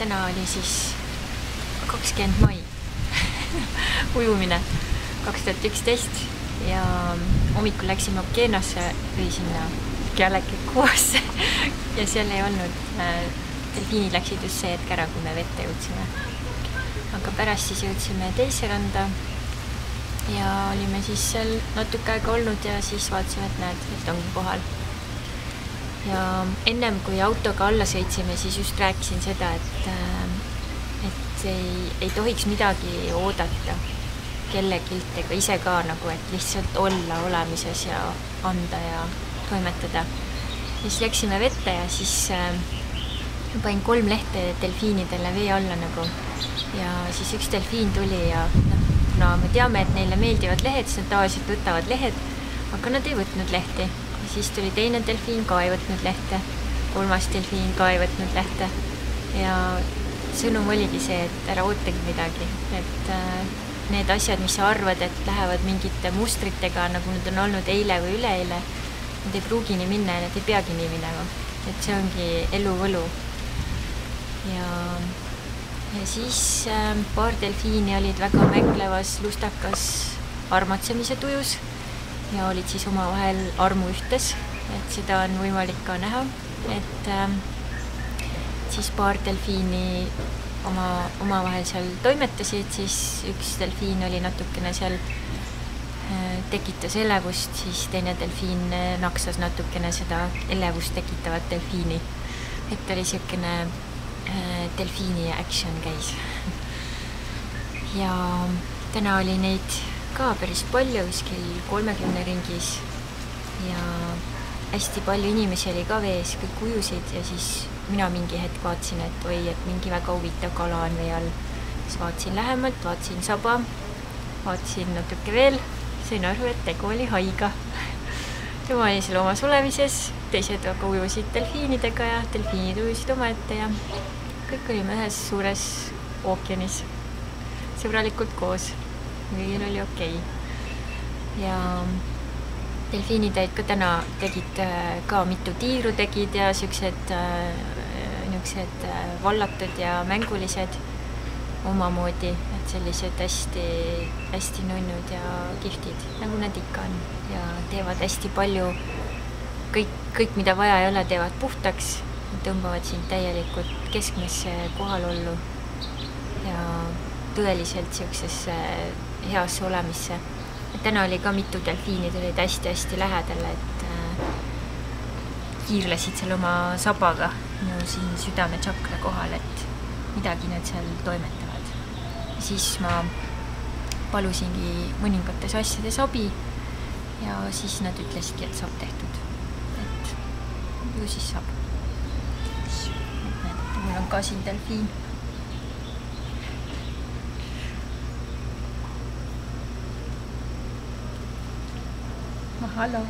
täna oli siis 20 mai ujumine 2011 ja hommikul läksime Okeenasse või sinna jällegi kuvasse ja seal ei olnud, delfiinid läksid just see hetk ära, kui me vette jõudsime. Aga pärast siis jõudsime teise randa ja olime siis seal natuke aega olnud ja siis vaatasime, et näed, et ongi kohal. Ja ennem kui autoga alla sõitsime, siis just rääkisin seda, et ei tohiks midagi oodata kellegilt ega ise ka nagu, et lihtsalt olla olemises ja anda ja toimetada. Ja siis läksime vette ja siis panin 3 lehte delfiinidele vee alla nagu ja siis üks delfiin tuli ja no me teame, et neile meeldivad lehed, siis nad tavaliselt võtavad lehed, aga nad ei võtnud lehti. Ja siis tuli teine delfiin ka ei võtnud lehte, 3. delfiin ka ei võtnud lehte ja sõnum oligi see, et ära ootagi midagi, et need asjad, mis sa arvad, et lähevad mingite mustritega, nagu need on olnud eile või üleeile, need ei pruugi nii minna ja need ei peagi nii minema. Et see ongi elu võlu. Ja siis paar delfiini olid väga mänglevas, lustakas armatsemise tujus ja olid siis omavahel armuühtes, et seda on võimalik ka näha, et siis paar delfiini omavahel seal toimetasid, siis üks delfiin oli natukene seal, tekitas elevust, siis teine delfiin naksas natukene seda elevust tekitavat delfiini. Et oli siukene delfiini action käis. Ja täna oli neid ka päris palju, kuskil 30 ringis ja hästi palju inimesi oli ka vees, kõik ujusid ja siis mina mingi hetk vaatasin, et oi, et mingi väga huvitav kala on vee all. Siis vaatasin lähemalt, vaatasin saba, vaatasin natuke veel, sain aru, et tegu oli haiga. Tema oli seal omas olemises, teised aga ujusid delfiinidega ja delfiinid ujusid omaette ja kõik olime ühes suures ookeanis, sõbralikult koos, kõigil oli okei. Ja delfiinid ka täna tegid ka mitu tiiru tegid ja siuksed vallatud ja mängulised omamoodi, et sellised hästi nunnud ja kihvtid, nagu nad ikka on ja teevad hästi palju, kõik mida vaja ei ole, teevad puhtaks, tõmbavad sind täielikult keskmesse kohalollu ja tõeliselt siuksesse heasse olemisse. Täna oli ka mitu delfiinid, olid hästi lähedal, et kiirlesid seal oma sabaga minu siin südame tšakra kohal, et midagi nad seal toimetavad. Ja siis ma palusingi mõningates asjades abi ja siis nad ütlesidki, et saab tehtud. Et ju siis saab. Mul on ka siin delfiin. Mahalo.